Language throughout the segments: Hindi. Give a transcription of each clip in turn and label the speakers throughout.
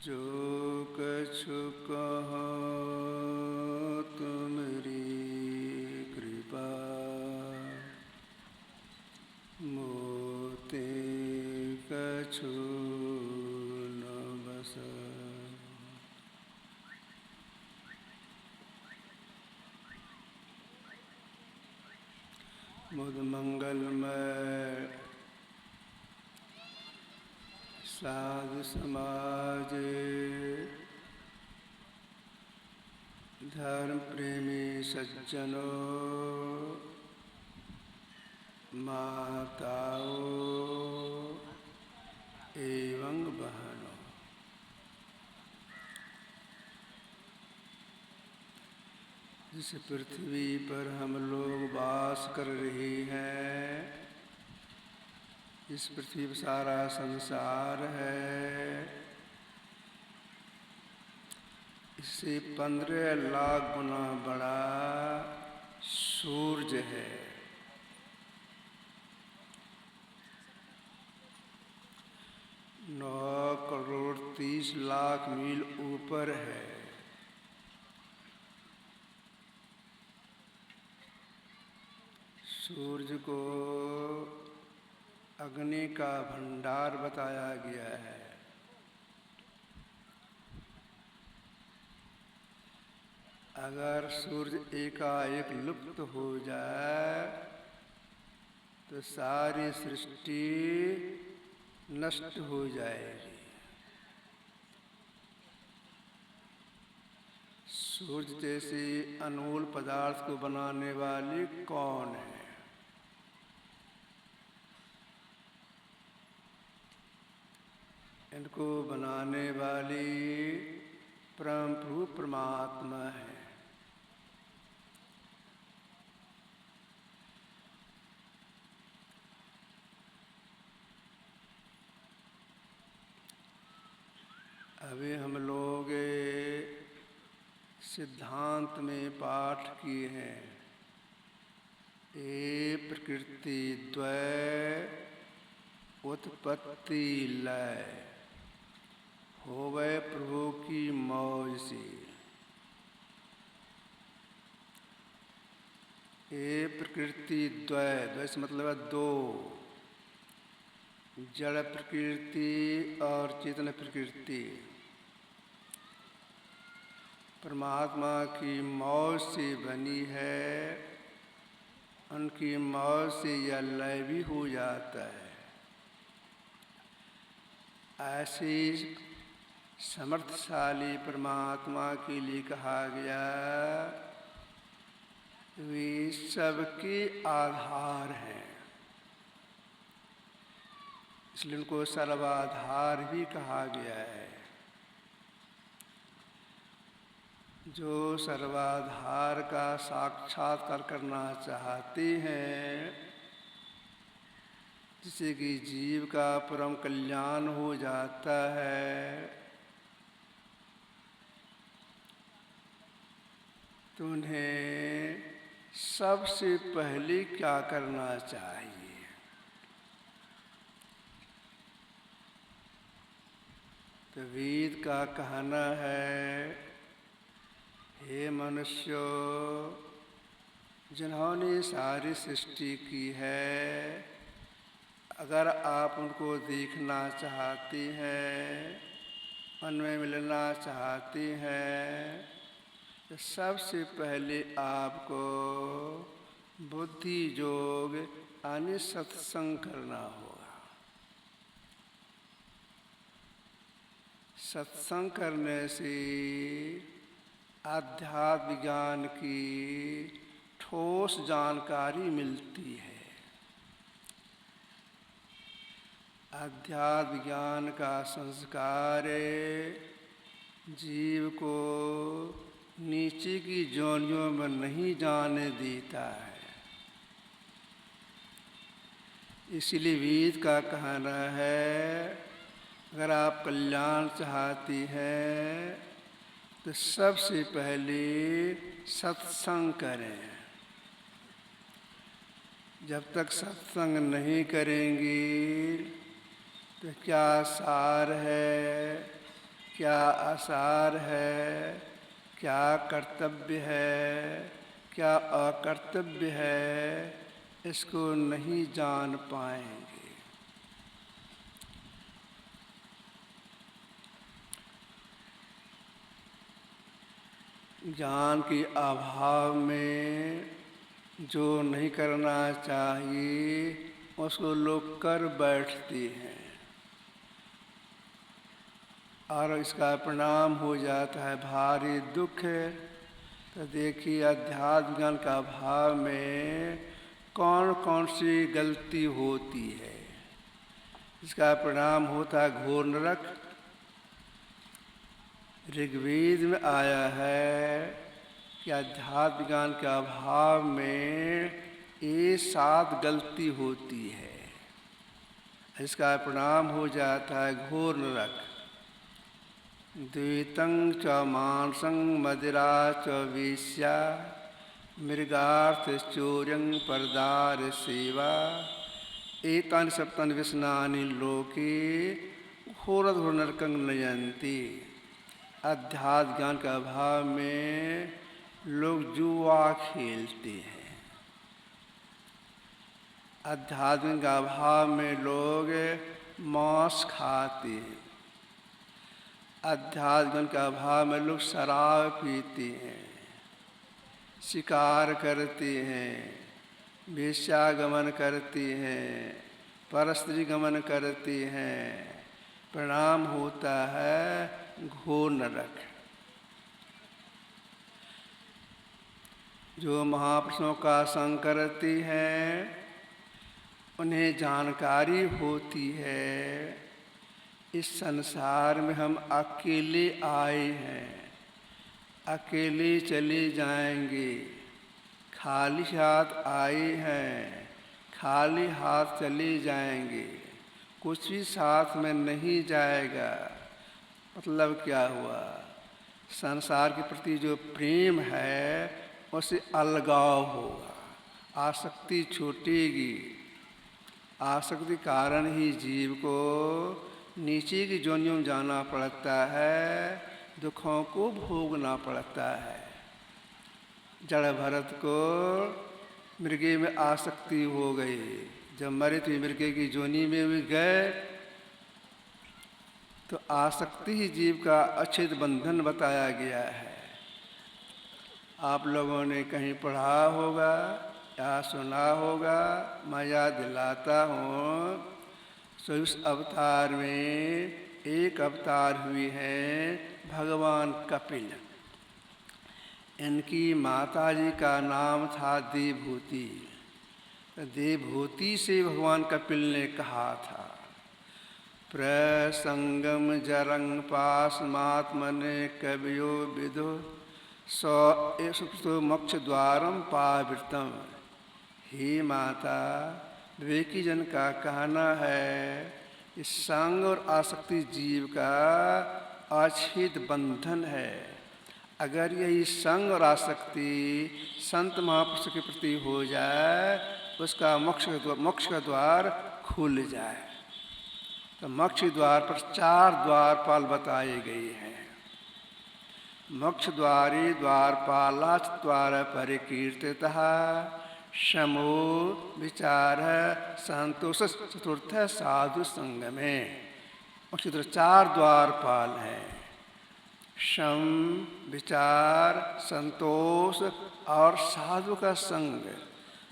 Speaker 1: जो कछु कहो तुमरी कृपा, मोते कछु न बस। मुद मंगलमय साधु समाज, धर्म प्रेमी सज्जनों, माताओं एवं बहनों, जिस पृथ्वी पर हम लोग वास कर रहे हैं, इस पृथ्वी पर सारा संसार है, इससे 15 लाख गुना बड़ा सूरज है। 9 करोड़ 30 लाख मील ऊपर है। सूरज को अग्नि का भंडार बताया गया है। अगर सूरज एकाएक लुप्त हो जाए तो सारी सृष्टि नष्ट हो जाएगी। सूरज जैसे अनमोल पदार्थ को बनाने वाली कौन है? इनको बनाने वाली परम प्रभु परमात्मा है। अभी हम लोग सिद्धांत में पाठ किए हैं, ये प्रकृति द्वय उत्पत्ति लय होवे प्रभु की मौज सी। ये प्रकृति द्वय, द्वय से मतलब है दो, जड़ प्रकृति और चेतन प्रकृति परमात्मा की मौज से बनी है। उनकी मौज से यह लय भी हो जाता है। ऐसी समर्थशाली परमात्मा के लिए कहा गया, वे सबके आधार हैं, इसलिए उनको सर्वाधार भी कहा गया है। जो सर्वाधार का साक्षात्कार करना चाहते हैं, जिससे कि जीव का परम कल्याण हो जाता है, तो उन्हें सबसे पहले क्या करना चाहिए? तो वेद का कहना है, हे मनुष्यों, जिन्होंने सारी सृष्टि की है, अगर आप उनको देखना चाहते हैं, उनमें मिलना चाहते हैं, तो सबसे पहले आपको बुद्धि योग यानी सत्संग करना होगा। सत्संग करने से आध्यात्म ज्ञान की ठोस जानकारी मिलती है। अध्यात्म ज्ञान का संस्कार जीव को नीचे की जोनियों में नहीं जाने देता है। इसलिए वेद का कहना है, अगर आप कल्याण चाहती हैं तो सबसे पहले सत्संग करें। जब तक सत्संग नहीं करेंगी तो क्या सार है, क्या आसार है, क्या कर्तव्य है, क्या अकर्तव्य है, इसको नहीं जान पाएंगे। ज्ञान के अभाव में जो नहीं करना चाहिए उसको लोग कर बैठते हैं और इसका परिणाम हो जाता है भारी दुख। तो देखिए अध्यात्म ज्ञान का अभाव में कौन कौन सी गलती होती है, इसका परिणाम होता है घोर नरक। ऋग्वेद में आया है कि अध्यात्म ज्ञान के अभाव में ये 7 गलती होती है, इसका परिणाम हो जाता है घोर नरक। द्वैतं च मांसं मदिरा च वेश्या मृगार्थ चौर्यं परदार सेवा एतानि सप्तानि व्यसनानि लोके घोरघोर नरकं नयन्ति। अध्यात्म ज्ञान के अभाव में लोग जुआ खेलते हैं, अध्यात्म के अभाव में लोग मांस खाते हैं, अध्यात्म के अभाव में लोग शराब पीते हैं, शिकार करते हैं, वेश्यागमन करते हैं, परस्त्री गमन करते हैं। परिणाम होता है घोर नरक। जो महापुरुषों का संग करते हैं उन्हें जानकारी होती है इस संसार में हम अकेले आए हैं, अकेले चले जाएंगे, खाली हाथ आए हैं, खाली हाथ चले जाएंगे, कुछ भी साथ में नहीं जाएगा। मतलब क्या हुआ, संसार के प्रति जो प्रेम है उससे अलगाव होगा, आसक्ति छूटेगी। आसक्ति कारण ही जीव को नीचे की जोनियों में जाना पड़ता है, दुखों को भोगना पड़ता है। जड़ भरत को मृगे में आसक्ति हो गई, जब मरे तो मृगे की जोनी में भी गए। तो आसक्ति ही जीव का अछेद बंधन बताया गया है। आप लोगों ने कहीं पढ़ा होगा या सुना होगा, मैं याद दिलाता हूँ। सो इस अवतार में एक अवतार हुई हैं भगवान कपिल। इनकी माताजी का नाम था देवहूति। देवहूति से भगवान कपिल ने कहा था, प्रसंगम जरंग पासमात्मने कवियो विदु सो मोक्ष द्वारम पावृतम। हे माता, विवेकी जन का कहना है इस संग और आसक्ति जीव का अछेद बंधन है। अगर यही संग और आसक्ति संत महापुरुष के प्रति हो जाए उसका मोक्ष का द्वार खुल जाए। तो मोक्ष द्वार पर 4 द्वारपाल बताए गए हैं। मोक्ष द्वारे द्वारपाला द्वार परिकीर्तितः शमो विचार संतोष चतुर्थ साधु संग में। मोक्ष द्वार 4 द्वारपाल हैं, शम, विचार, संतोष और साधु का संग।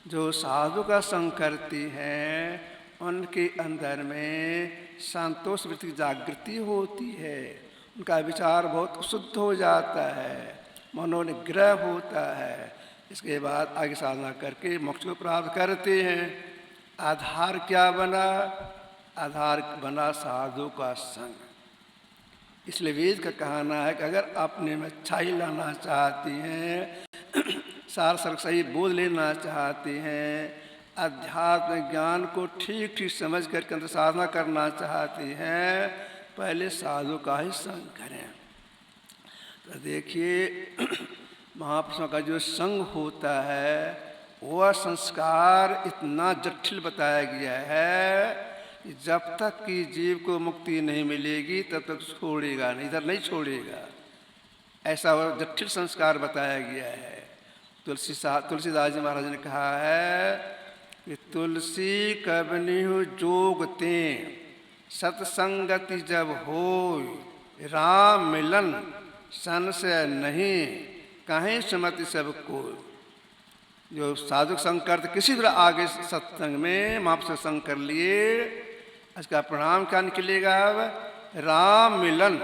Speaker 1: जो साधु का संग करती हैं उनके अंदर में संतोष वृत्ति की जागृति होती है, उनका विचार बहुत शुद्ध हो जाता है, मनोनिग्रह होता है। इसके बाद आगे साधना करके मोक्ष को प्राप्त करते हैं। आधार क्या बना? आधार बना साधु का संग। इसलिए वेद का कहना है कि अगर अपने में अच्छाई लाना चाहती हैं, सार सर्ग सही बोध लेना चाहते हैं, अध्यात्म ज्ञान को ठीक ठीक समझ करके अंदर साधना करना चाहते हैं, पहले साधु का ही संग करें। तो देखिए महापुरुषों का जो संग होता है वह संस्कार इतना जटिल बताया गया है कि जब तक कि जीव को मुक्ति नहीं मिलेगी तब तक छोड़ेगा नहीं, इधर नहीं छोड़ेगा। ऐसा वो जटिल संस्कार बताया गया है। तुलसीदास जी महाराज ने कहा है कि तुलसी कबनिहु जोगते सत्संगति जब हो, राम मिलन संशय नहीं कहीं सुमति सब को। जो साधु संग करते किसी तरह आगे सत्संग में महापुरुष संग कर लिए, इसका परिणाम क्या निकलेगा? अब राम मिलन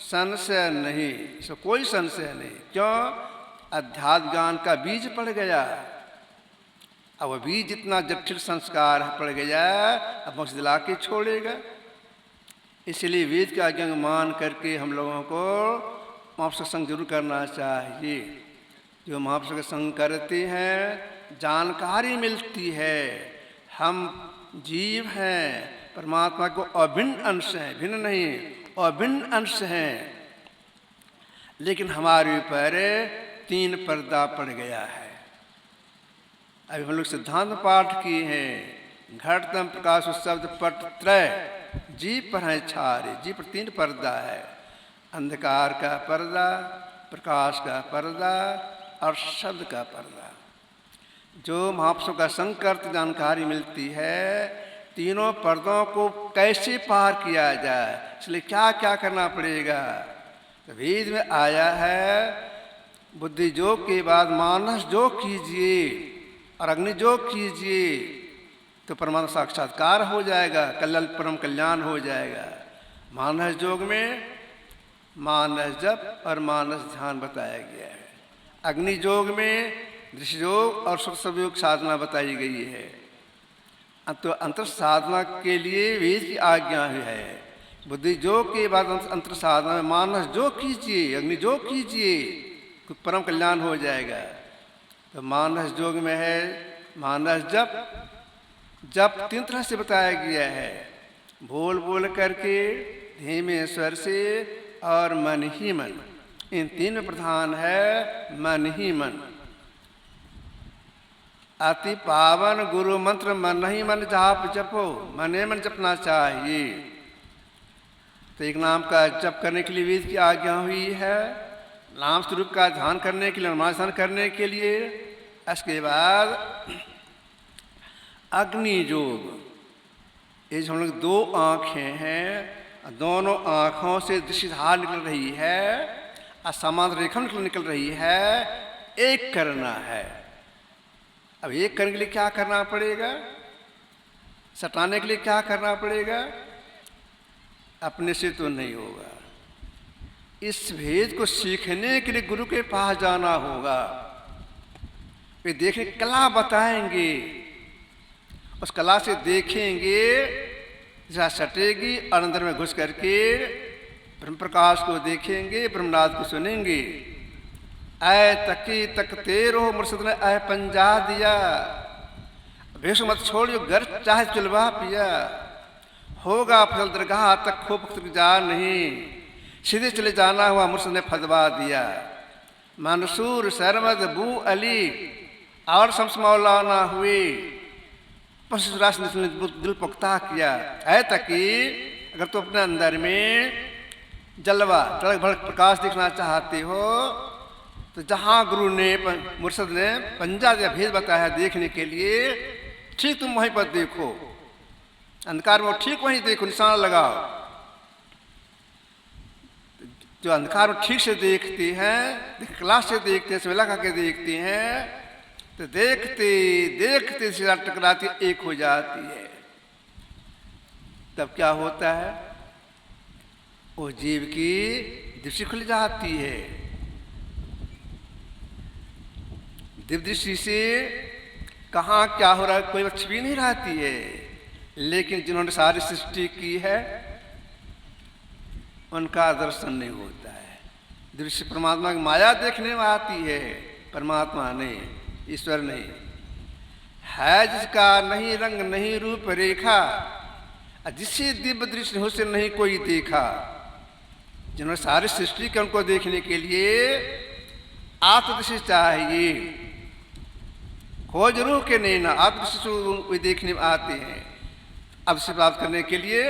Speaker 1: संशय नहीं, इसको कोई संशय नहीं। क्यों? अध्यात्म ज्ञान का बीज पड़ गया। अब वह बीज जितना जटिल संस्कार पड़ गया, अब मोक्ष दिला के छोड़ेगा। इसलिए वेद की आज्ञा मान करके हम लोगों को महापुरुष संग जरूर करना चाहिए। जो महापुरुष का संग करते हैं जानकारी मिलती है। हम जीव हैं, परमात्मा को अभिन्न अंश हैं, भिन्न नहीं, अभिन्न अंश हैं। लेकिन हमारे ऊपर 3 पर्दा पड़ गया है। अभी हम लोग सिद्धांत पाठ किए हैं, घटतम प्रकाश शब्द पट त्रय, जीव पर है छारे। जीव पर 3 पर्दा है, अंधकार का पर्दा, प्रकाश का पर्दा और शब्द का पर्दा। जो महापुरुषों का संग करते जानकारी मिलती है, तीनों पर्दों को कैसे पार किया जाए, इसलिए क्या क्या करना पड़ेगा। तो वेद में आया है बुद्धि योग के बाद मानस योग कीजिए और अग्नि योग कीजिए तो परमात्मा साक्षात्कार हो जाएगा, परम कल्याण हो जाएगा। मानस योग में मानस जप और मानस ध्यान बताया गया है। अग्नि योग में दृश्य योग और सुख योग साधना बताई गई है। तो अंतर साधना के लिए वेद की आज्ञा है। बुद्धि योग के बाद अंतर साधना में मानस योग कीजिए, अग्नि योग कीजिए, परम कल्याण हो जाएगा। तो मानस योग में है मानस जप। जप 3 तरह से बताया गया है, बोल बोल करके, धीमे स्वर से और मन ही मन। इन 3 में प्रधान है मन ही मन। अति पावन गुरु मंत्र मन ही मन जाप जपो, मने मन जपना चाहिए। तो एक नाम का जप करने के लिए वेद की आज्ञा हुई है, नाम स्वरूप का ध्यान करने के लिए, अनुमान करने के लिए। इसके बाद अग्नि योग। ये जो हम लोग 2 आँखें हैं, दोनों आँखों से दृश्य धार निकल रही है, असमान रेखा निकल रही है, एक करना है। अब एक करने के लिए क्या करना पड़ेगा? सटाने के लिए क्या करना पड़ेगा? अपने से तो नहीं होगा। इस भेद को सीखने के लिए गुरु के पास जाना होगा। वे देखने कला बताएंगे, उस कला से देखेंगे, जहाँ सटेगी और अंदर में घुस करके ब्रह्म प्रकाश को देखेंगे, ब्रह्मनाद को सुनेंगे। ऐ तकी तकते रहो, मुर्शिद ने ऐ पंजा दिया, भेष मत छोड़ियो घर चाहे चुलवा पिया, होगा फसल दरगाह तक खूब जा नहीं, सीधे चले जाना हुआ मुर्शिद ने फतवा दिया। मंसूर सरमद बू अली और शम्स मौलाना हुए, पशुराश ने दिल पुख्ता किया। ऐ तकी अगर तो अपने अंदर में जलवा तड़क भड़क प्रकाश दिखना चाहते हो, तो जहाँ गुरु ने मुर्शिद ने पंजा या भेद बताया देखने के लिए, ठीक तुम वहीं पर देखो, अंधकार में ठीक वहीं देखो, निशान लगाओ। जो अंधकार में ठीक से देखते हैं, क्लास से देखते हैं, समय लगा के देखते हैं, तो देखते देखते सीधा टकराती एक हो जाती है। तब क्या होता है? वो जीव की दृष्टि खुल जाती है। दिव्य दृष्टि से कहाँ क्या हो रहा है कोई छवि नहीं रहती है, लेकिन जिन्होंने सारी सृष्टि की है उनका दर्शन नहीं होता है। दृश्य परमात्मा की माया देखने में आती है, परमात्मा नहीं, ईश्वर नहीं है। जिसका नहीं रंग नहीं रूप रेखा, जिससे दिव्य दृश्य हो से नहीं कोई देखा। जिन्होंने सारी सृष्टि के उनको देखने के लिए आत्मदृष्टि चाहिए, खोज रूह के नहीं ना आत्मदृष्टि देखने में आते हैं। अब से प्राप्त करने के लिए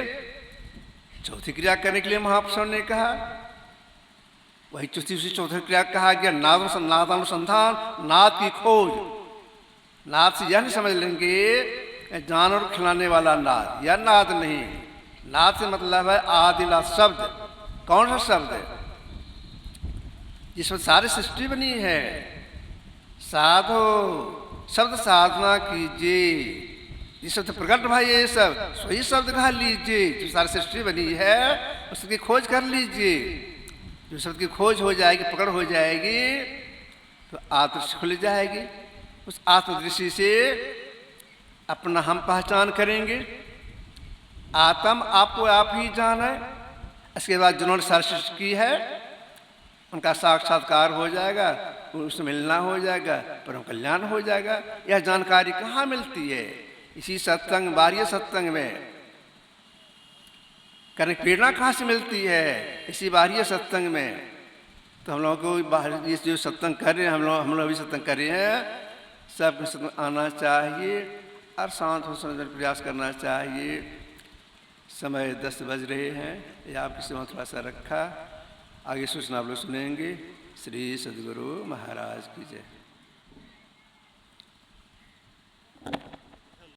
Speaker 1: चौथी क्रिया करने के लिए महापुरुषों ने कहा, वही चौथी क्रिया कहा गया नादानुसंधान, नाद की खोज। नाद से यह नहीं समझ लेंगे जानवर खिलाने वाला नाद, यह नाद नहीं। नाद से मतलब है आदिनाद शब्द। कौन सा शब्द? जिसमें सारी सृष्टि बनी है। साधो शब्द साधना कीजिए, ये शब्द प्रकट भाई, ये सब वही शब्द कहा लीजिए। जो सारी सृष्टि बनी है उसकी खोज कर लीजिए। जो शब्द की खोज हो जाएगी, पकड़ हो जाएगी, तो आत्मदृष्टि खुल जाएगी। उस आत्मदृष्टि से अपना हम पहचान करेंगे। आत्म आपको आप ही जाने। इसके बाद जिन्होंने सारी सृष्टि की है उनका साक्षात्कार हो जाएगा, उससे मिलना हो जाएगा, परम कल्याण हो जाएगा। यह जानकारी कहाँ मिलती है? इसी सत्संग, बाह्य सत्संग में। करने की प्रेरणा कहाँ से मिलती है? इसी बाह्य सत्संग में। तो हम लोगों को बाहर ये जो सत्संग कर रहे हैं, हम लोग अभी सत्संग कर रहे हैं, सब सत्संग आना चाहिए और शांत हो समझने का प्रयास करना चाहिए। समय 10 बज रहे हैं, या आप किसी में थोड़ा सा रखा। आगे सूचना आप लोग सुनेंगे। श्री सद्गुरु महाराज की जय।